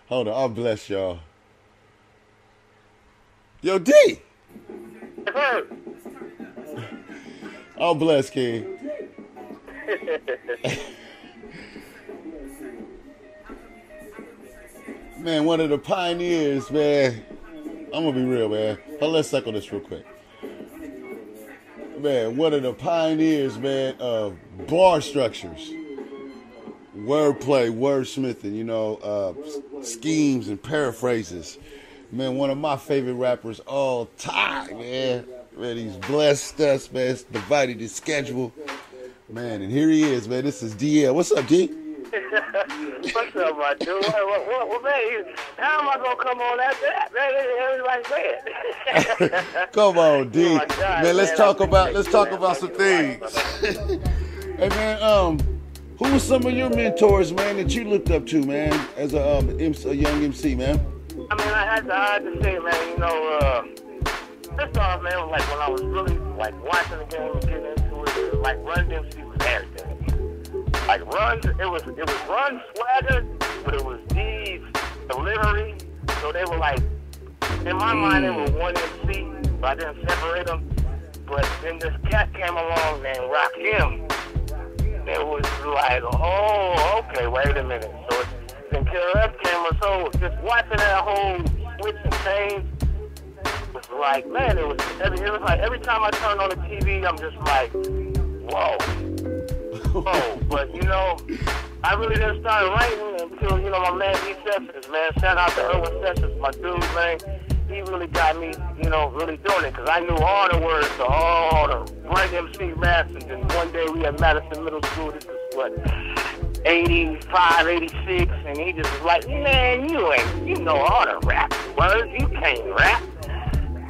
Hold on, I'll bless y'all. Yo, D. I'll bless, King. Man, one of the pioneers, man. I'm gonna be real, man. Let's suck on this real quick. Man, one of the pioneers, man, of bar structures. Wordplay, wordsmithing, you know, schemes and paraphrases. Man, one of my favorite rappers all time, man. Man, he's blessed us, man. It's divided his schedule. Man, and here he is, man. This is Dee.aLe. What's up, D? What's up, my dude? Well, man, how am I going to come on after that? Man, everybody's dead. Come on, D. Oh my God, man, let's talk about some things. Hey, man, who were some of your mentors, man, that you looked up to, man, as a young MC, man? I mean, I had to say, man, you know, first off, man, like when I was really like watching the game and getting into it, like Run MC was everything. Like Run, it was Run swagger, but it was D's delivery. So they were like, in my mind, they were one MC, so I didn't separate them. But then this cat came along named Rakim. It was like, oh, okay, wait a minute. So then Killer F came, so just watching that whole switch and change was like, man, it was like every time I turned on the TV, I'm just like, whoa. Oh, but you know, I really didn't start writing until, you know, my man E Sessions, man. Shout out to Erwin Sessions, my dude, man. He really got me, you know, really doing it, because I knew all the words to all the Run MC raps. And then one day we at Madison Middle School, this is what, 85, 86, and he just was like, man, you know all the rap words, you can't rap.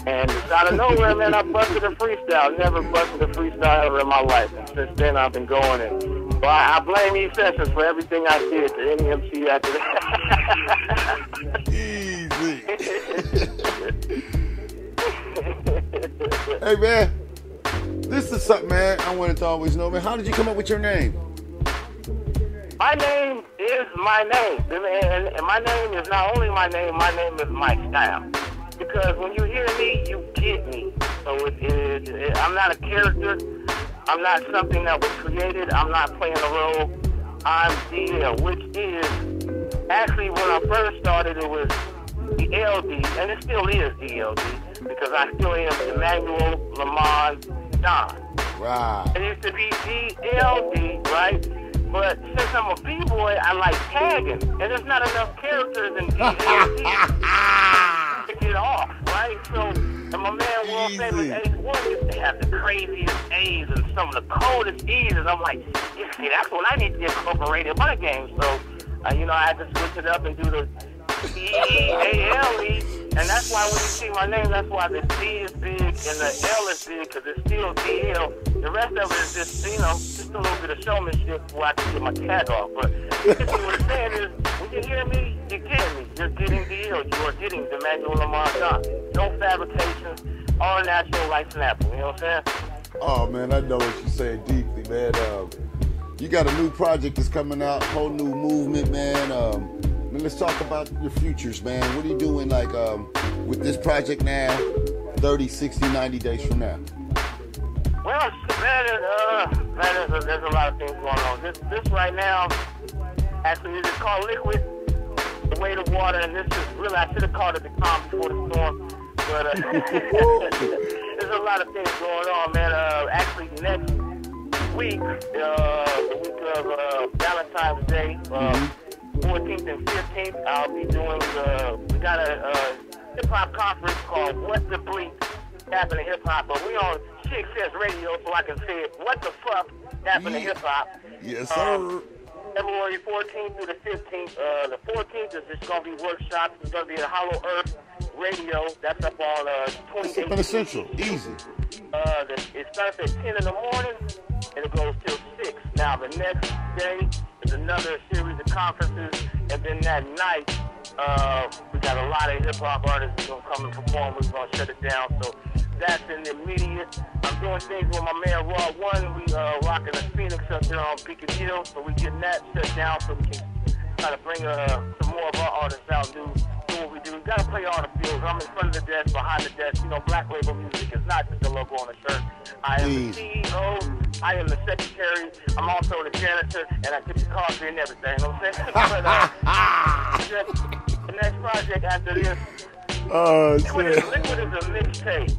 And just out of nowhere, man, I busted a freestyle. Never busted a freestyle ever in my life. And since then, I've been going. And so I blame E Sessions for everything I did to any MC after that. Easy. Hey, man, this is something, man, I wanted to always know, man. How did you come up with your name? My name is my name. And my name is not only my name is my style. Because when you hear me, you get me. So I'm not a character. I'm not something that was created. I'm not playing a role. I'm Dee.aLe, which is, actually when I first started, it was the LD, and it still is DLD, because I still am Emmanuel Lamont Don. Right. It used to be DLD, right? But since I'm a B-boy, I like tagging, and there's not enough characters in DLD to get off, right? So, and my man, world famous Ace1 used to have the craziest A's and some of the coldest E's, and I'm like, yeah, see, that's what I need to incorporate in my game. So, you know, I had to switch it up and do the Dee.aLe, and that's why when you see my name, that's why the D is big and the L is big, because it's still Dee.aLe. The rest of it is just, you know, just a little bit of showmanship where I can get my tag off. But what I'm saying is, when you hear me, you're getting me. You're getting Dee.aLe. You are getting the Emmanuel Lamont Don. No fabrication, all natural like Snapple. You know what I'm saying? Oh, man, I know what you're saying deeply, man. You got a new project that's coming out, whole new movement, man. Let's talk about your futures, man. What are you doing, like, with this project now, 30, 60, 90 days from now? Well, man, there's a lot of things going on. This right now, actually, it's called Liquid, the weight of water, and this is really, I should have called it the calm before the storm. But there's a lot of things going on, man. Actually, next week, the week of Valentine's Day, 14th and 15th, I'll be doing we got a hip-hop conference called What the Bleep Happened to Hip-Hop, but we on Chick Says Radio, so I can say it. What the fuck happened to hip-hop? Yes, sir. February 14th through the 15th. The 14th is just going to be workshops. It's going to be at Hollow Earth Radio. That's up on 28th. That's Central. Easy. It starts at 10 in the morning, and it goes till 6. Now, the next day is another series of conferences, and then that night, we got a lot of hip-hop artists going to come and perform. We're going to shut it down, so that's in the immediate. I'm doing things with my man Raw One. We rocking the Phoenix up there on Beacon Hill, so we getting that shut down so we can try to bring some more of our artists out, do what we do. We gotta play all the fields. I'm in front of the desk, behind the desk. You know, Black Label Music is not just a logo on a shirt. I am the CEO. I am the secretary. I'm also the janitor, and I get the coffee and everything. You know what I'm saying? But the next project after this, Liquid is a mixtape.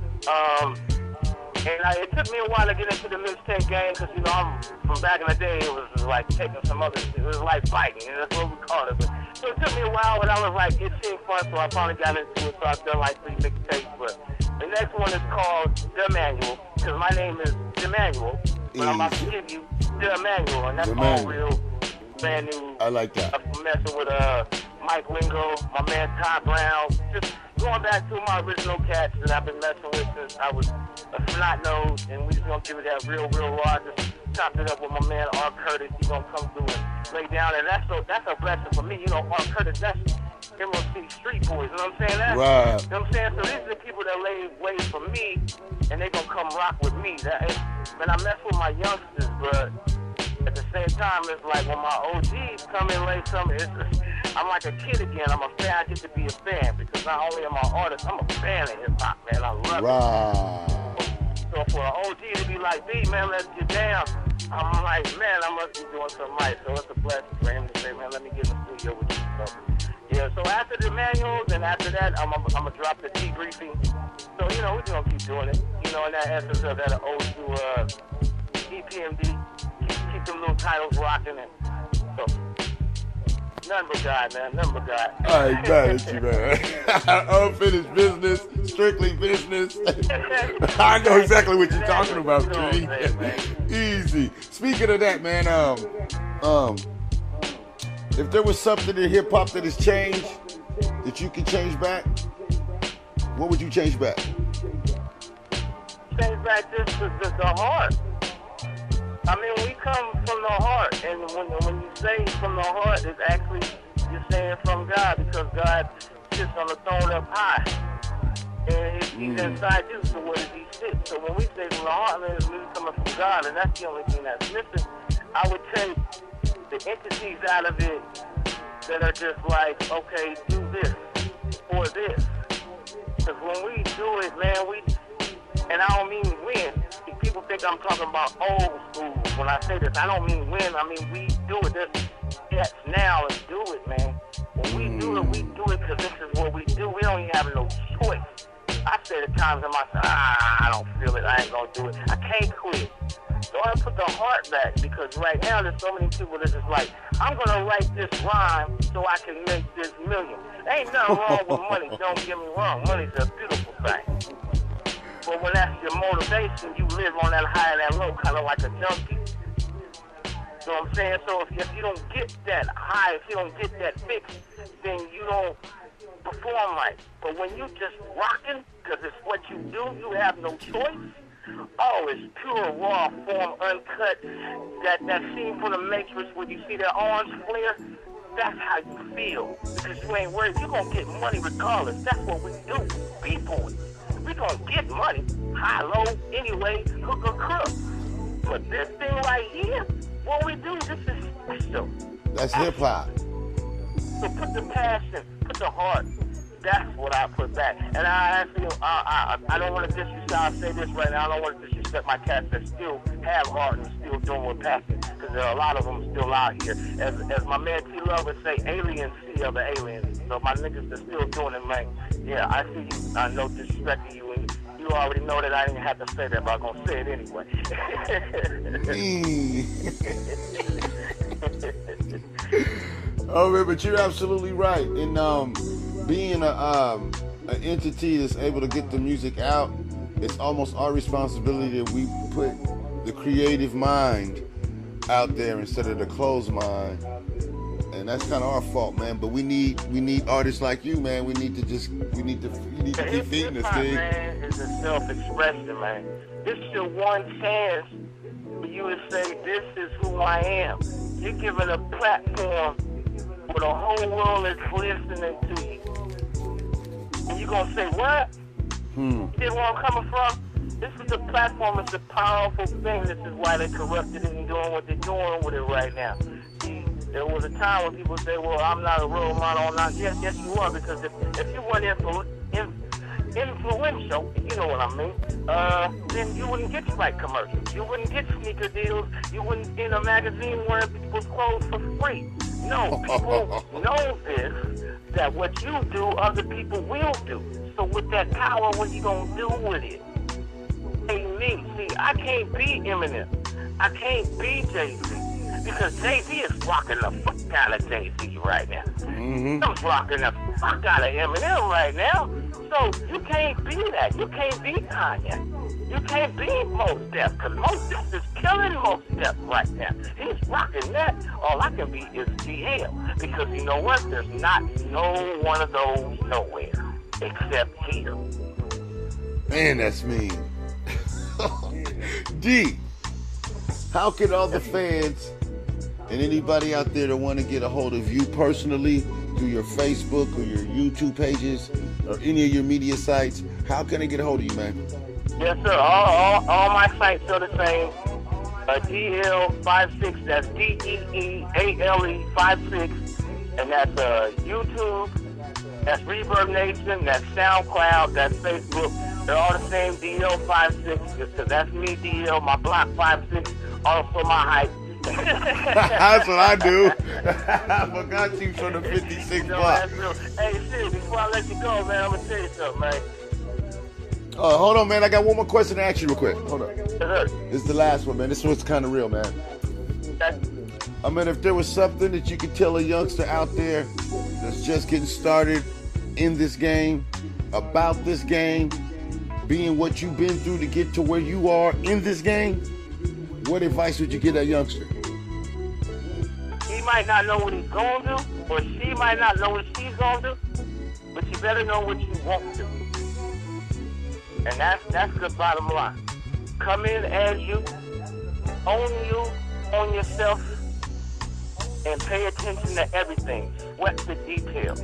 And it took me a while to get into the mixtape game because, you know, I'm from back in the day, it was like taking some other shit. It was like fighting, and that's what we call it. But, so it took me a while, but I was like, it seemed fun, so I finally got into it. So I've done like 3 mixtapes. But the next one is called The Manual, because my name is DeManuel. But I'm about to give you The Manual, and that's all real, brand new. I like that. I'm messing with Mike Wingo, my man Ty Brown, just going back to my original cats that I've been messing with since I was a snot nose, and we just gonna give it that real raw. Just chopped it up with my man R. Curtis. He's gonna come through and lay down, and that's a blessing for me. You know, R. Curtis, that's MLC Street Boys. You know what I'm saying? Right. You know what I'm saying? So these are the people that lay ways for me, and they gonna come rock with me. Man, I mess with my youngsters, but at the same time, it's like when my OGs come in late summer, I'm like a kid again. I'm a fan. I get to be a fan because not only am I an artist, I'm a fan of hip hop, man. I love it. So for an OG to be like, B, man, let's get down. I'm like, man, I must be doing something right. So it's a blessing for him to say, man, let me get in the studio with you. So, yeah, so after the manuals and after that, I'm going to drop the debriefing. So, you know, we're going to keep doing it. You know, in that essence of that ode to EPMD. Keep them little titles rocking and so nothing but God, man. Nothing but God. I ain't mad at you, man. Unfinished business, strictly business. I know exactly what you're talking about, G. Easy. Speaking of that, man, if there was something in hip hop that has changed that you could change back, what would you change back? Change back just the heart. I mean, we come from the heart, and when you say from the heart, it's actually you're saying from God, because God sits on the throne up high, and He's inside you. So where does He sit? So when we say from the heart, I mean, it's really coming from God, and that's the only thing that's missing. I would take the entities out of it that are just like, okay, do this or this, because when we do it, man, and I don't mean win. People think I'm talking about old school when I say this. I don't mean win. I mean we do it. Yes, now and do it, man. When we do it because this is what we do. We don't even have no choice. I say the times in myself, I don't feel it. I ain't gonna do it. I can't quit. So I put the heart back, because right now there's so many people that just like, I'm gonna write this rhyme so I can make this million. Ain't nothing wrong with money. Don't get me wrong. Money's a beautiful thing. But when that's your motivation, you live on that high and that low, kind of like a junkie. You know what I'm saying? So if you don't get that high, if you don't get that fix, then you don't perform right. But when you just rocking, because it's what you do, you have no choice. Oh, it's pure, raw form, uncut. That scene from the Matrix where you see that orange flare, that's how you feel. Because you ain't worried. You're going to get money regardless. That's what we do. B-boys. We gonna get money, high, low, anyway, hook or crook. But this thing right here, what we do, this is special. That's hip hop. So put the passion, put the heart. That's what I put back. And I don't want to disrespect. I'll say this right now. I don't want to disrespect my cats that still have heart and still doing what passion. Because there are a lot of them still out here. As my man T-Love would say, aliens see other aliens. So my niggas that still doing it, man. Yeah, I see you. I know disrespecting you, and you already know that I didn't have to say that, but I'm gonna say it anyway. Oh man, but you're absolutely right. And being an entity that's able to get the music out, it's almost our responsibility that we put the creative mind out there instead of the closed mind. And that's kind of our fault, man. But we need artists like you, man. You need to keep feeding this thing. Man, is a self-expression, man. This is your one chance for you to say, this is who I am. You're giving a platform where the whole world is listening to you. And you're gonna say, what? See where I'm coming from? This is a platform. It's a powerful thing. This is why they corrupted it and doing what they're doing with it right now. There was a time when people say, well, I'm not a role model. I'm not. Yes, you are, because if you weren't influential, you know what I mean, then you wouldn't get Sprite commercials. You wouldn't get sneaker deals. You wouldn't in a magazine wearing people's clothes for free. No, people know this, that what you do, other people will do. So with that power, what you gonna do with it? Ain't me. See, I can't be Eminem. I can't be Jay-Z. Because Jay-Z is rocking the fuck out of Jay-Z right now. Mm-hmm. I'm rocking the fuck out of Eminem right now. So you can't be that. You can't be Kanye. You can't be Mos Def, because Mos Def is killing Mos Def right now. He's rocking that. All I can be is Dee.aLe. Because you know what? There's not no one of those nowhere except here. Man, that's mean. D, how can all the fans and anybody out there that want to get a hold of you personally through your Facebook or your YouTube pages or any of your media sites, how can they get a hold of you, man? Yes, sir. All my sites are the same. Dee.aLe 56. That's Dee.aLe 56, and that's YouTube. That's Reverb Nation. That's SoundCloud. That's Facebook. They're all the same. Dee.aLe 56. Because that's me, Dee.aLe. My block 56. Also my height. That's what I do. I forgot you from the 56 block. Hey, shit, before I let you go, man, I'm going to tell you something, man. Hold on, man. I got one more question to ask you real quick. Hold on. This is the last one, man. This one's kind of real, man. I mean, if there was something that you could tell a youngster out there that's just getting started in this game, about this game, being what you've been through to get to where you are in this game, what advice would you give that youngster? He might not know what he's going to do, or she might not know what she's going to do, but you better know what you want to. And that's the bottom line. Come in as you, own yourself, and pay attention to everything. Sweat the details.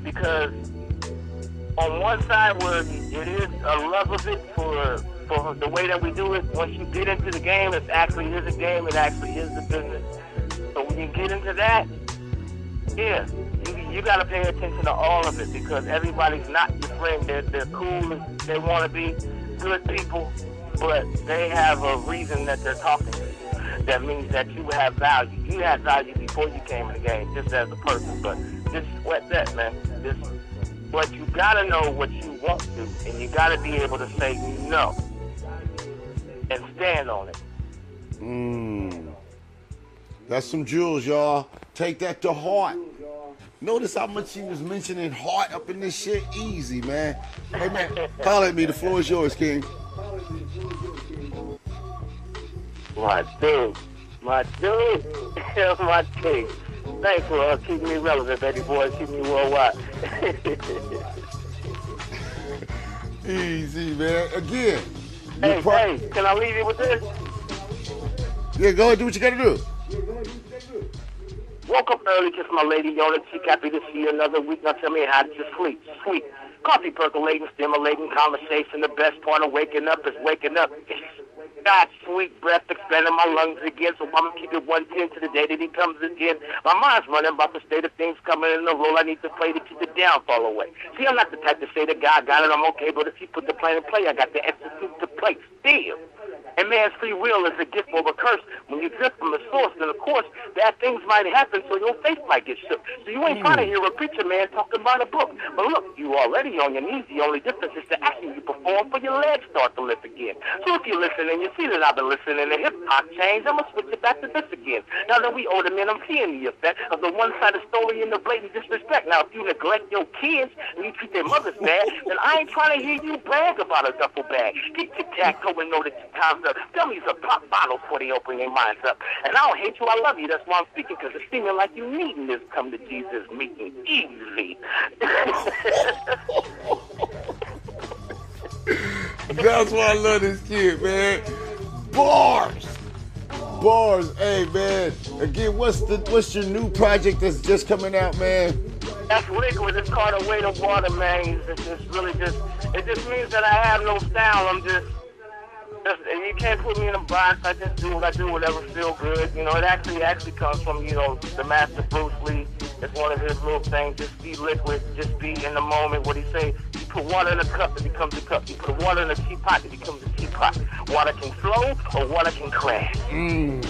Because on one side where it is a love of it for the way that we do it, once you get into the game, it actually is a game, it actually is a business. So when you get into that, yeah, you got to pay attention to all of it, because everybody's not your friend. They're cool, they want to be good people, but they have a reason that they're talking to you. That means that you have value. You had value before you came in the game, just as a person, but just sweat that, man. But you got to know what you want to, and you got to be able to say no and stand on it. That's some jewels, y'all. Take that to heart. Notice how much he was mentioning heart up in this shit. Easy, man. Hey, man, holler at me. The floor is yours, King. My dude. My king. Thanks for keeping me relevant, baby boy. Keeping me worldwide. Easy, man. Again. Hey, can I leave you with this? Yeah, go ahead. Do what you got to do. Woke up early, kissed my lady on the cheek, happy to see you another week. Now tell me, how did you sleep? Sweet. Coffee percolating, stimulating conversation. The best part of waking up is waking up. God, sweet breath expanding my lungs again, so I'm going to keep it 110 to the day that he comes again. My mind's running about the state of things coming in the role I need to play to keep the downfall away. See, I'm not the type to say that God got it, I'm okay, but if you put the plan in play, I got the execute to play still. And man's free will is a gift or a curse. When you drift from the source, then of course, bad things might happen, so your faith might get shook. So you ain't trying to hear a preacher man talking about a book. But look, you already on your knees. The only difference is the action you perform for your legs start to lift again. So if you listen and you see that I've been listening to hip-hop change, I'm going to switch it back to this again. Now that we older men, I'm seeing the effect of the one-sided story and the blatant disrespect. Now, if you neglect your kids and you treat their mothers bad, then I ain't trying to hear you brag about a duffel bag. Get your tic-tac-toe and know that your time's up. Dummies are pop bottles before they open their minds up. And I don't hate you, I love you. That's why I'm speaking, because it's seeming like you needing this come to Jesus meeting easy. That's why I love this kid, man. Bars. Hey, man. Again, what's your new project that's just coming out, man? That's liquid. It's called A Weight of Water, man. It just means that I have no style. I'm just You can't put me in a box. I just do what I do, whatever feel good. You know, it actually comes from, you know, the master Bruce Lee. It's one of his little things. Just be liquid. Just be in the moment. What he say? You put water in a cup, it becomes a cup. You put water in a teapot, it becomes a teapot. Water can flow or water can crash.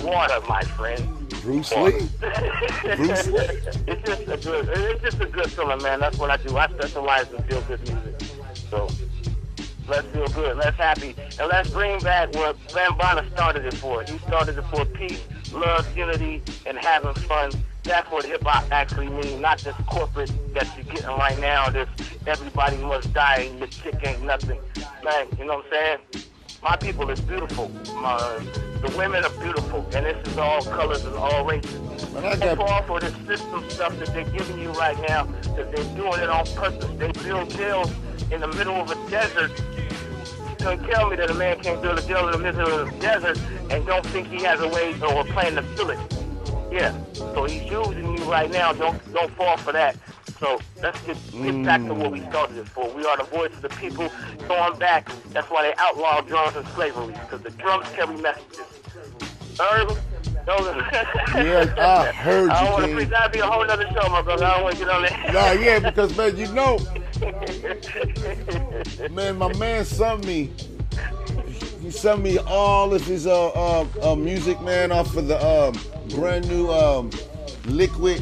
Water, my friend. Bruce Lee. Bruce Lee. It's just a good feeling, man. That's what I do. I specialize in feel good music. So let's feel good, let's happy, and let's bring back what Van Bonner started it for. He started it for peace, love, unity, and having fun. That's what hip-hop actually means, not this corporate that you're getting right now, this everybody must die and your chick ain't nothing. Man, you know what I'm saying? My people is beautiful. The women are beautiful, and this is all colors and all races. Don't fall for this system stuff that they're giving you right now, because they're doing it on purpose. They build jails in the middle of a desert. You couldn't tell me that a man can't build a jail in the middle of the desert and don't think he has a way or a plan to fill it. Yeah, so he's using you right now. Don't fall for that. So let's get back to what we started it for. We are the voice of the people going back. That's why they outlawed drums and slavery, because the drums carry messages. Heard? Yeah, I heard you. I don't want to preach. That'd be a whole other show, my brother. I don't want to get on there. Nah, yeah, because, man, you know, man, my man sent me. He sent me all of his music, man, off of the brand new Liquid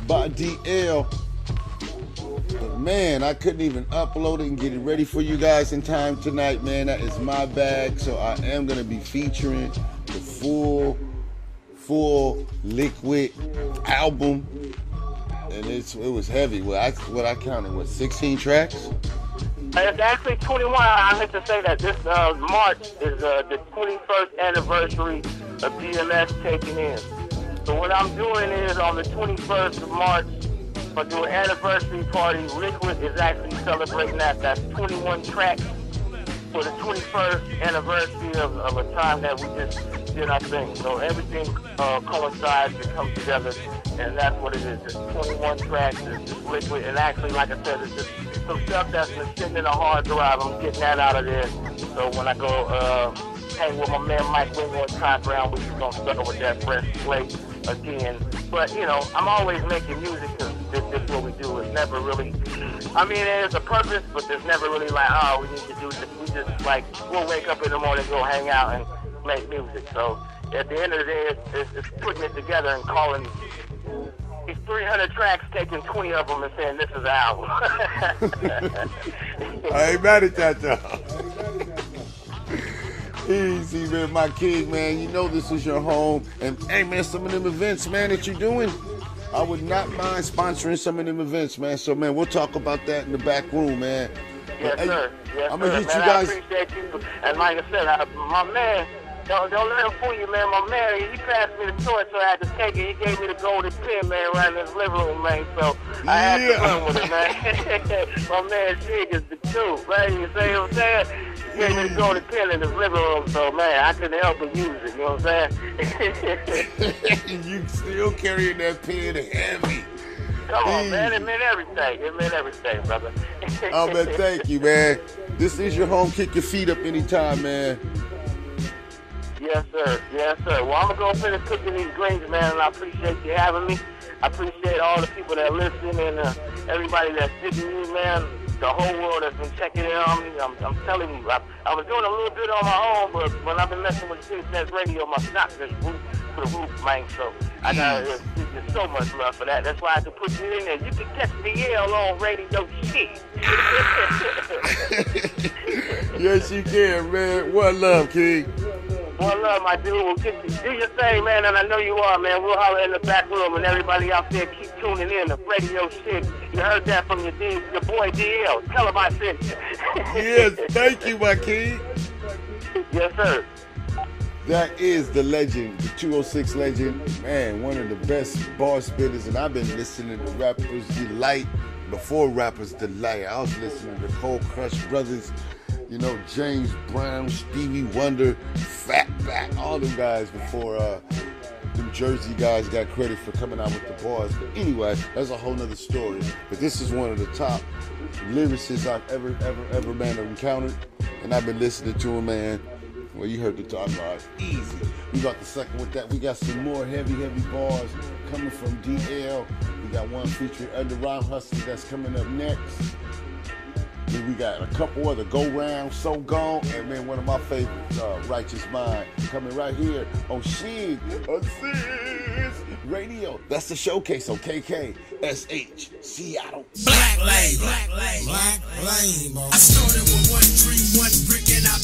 by Dee.aLe. But man, I couldn't even upload it and get it ready for you guys in time tonight, man. That is my bag. So I am gonna be featuring the full Liquid album, and it was heavy. What I counted was 16 tracks. It's actually 21. I meant to say that this March is the 21st anniversary of DMS taking in. So what I'm doing is on the 21st of March, I do an anniversary party. Liquid is actually celebrating that. That's 21 tracks for the 21st anniversary of a time that we just did our thing. So everything coincides and comes together, and that's what it is. It's 21 tracks. It's just Liquid, and actually, like I said, it's just some stuff that's been sitting in a hard drive. I'm getting that out of there. So when I go hang with my man Mike Wingwood, Ty Brown, we're just gonna start with that fresh slate again. But you know, I'm always making music because this is what we do. It's never really, I mean, there's a purpose, but there's never really like, oh, we need to do this. We just like, we'll wake up in the morning, go hang out and make music. So at the end of the day, it's putting it together and calling these 300 tracks, taking 20 of them and saying this is an album. I ain't mad at that, though. Easy, man, my king, man. You know this is your home. And, hey, man, some of them events, man, that you're doing, I would not mind sponsoring some of them events, man. So, man, we'll talk about that in the back room, man. Yes, but, sir. Yes, I'm going to get man, you guys. I appreciate you. And like I said, my man, don't let him fool you, man. My man, he passed me the torch, so I had to take it. He gave me the golden pen, man, right in his living room, man. So I had to run with it, man. My man, Sig is the truth, man. You see what I'm saying? He gave me the golden pen in his living room, so, man, I couldn't help but use it, you know what I'm saying? You still carrying that pen heavy. Come on, man. It meant everything. It meant everything, brother. Oh, man, thank you, man. This is your home. Kick your feet up anytime, man. Yes, sir. Yes, sir. Well, I'm going to go finish cooking these greens, man, and I appreciate you having me. I appreciate all the people that listen and everybody that's digging you, man. The whole world has been checking in on me. I'm telling you, I was doing a little bit on my own, but when I've been messing with Citizen Radio, my stock just grew to the roof, man. So I got there's so much love for that. That's why I had to put you in there. You can catch BBLL on radio shit. Yes, you can, man. One love, King. One love, my dude. We'll get you. Do your thing, man, and I know you are, man. We'll holler in the back room, and everybody out there keep tuning in to radio shit. You heard that from your boy Dee.aLe. Tell him I sent you. Yes, thank you, my king. Yes, sir. That is the legend, the 206 legend. Man, one of the best bar spitters, and I've been listening to Rappers Delight before Rappers Delight. I was listening to Cold Crush Brothers, you know, James Brown, Stevie Wonder, Fatback, all them guys before them Jersey guys got credit for coming out with the bars. But anyway, that's a whole nother story. But this is one of the top lyricists I've ever man encountered. And I've been listening to him, man. Well, you heard the talk about easy. We got the second with that. We got some more heavy bars coming from Dee.aLe. We got one featuring Under Rhyme Hustlers that's coming up next. Then we got a couple other Go Round, So Gone, and then one of my favorites, Righteous Mind, coming right here on Sheen, on Sis Radio. That's the showcase on KKSH, Seattle. Black Lane. I started with one dream, one brick, and I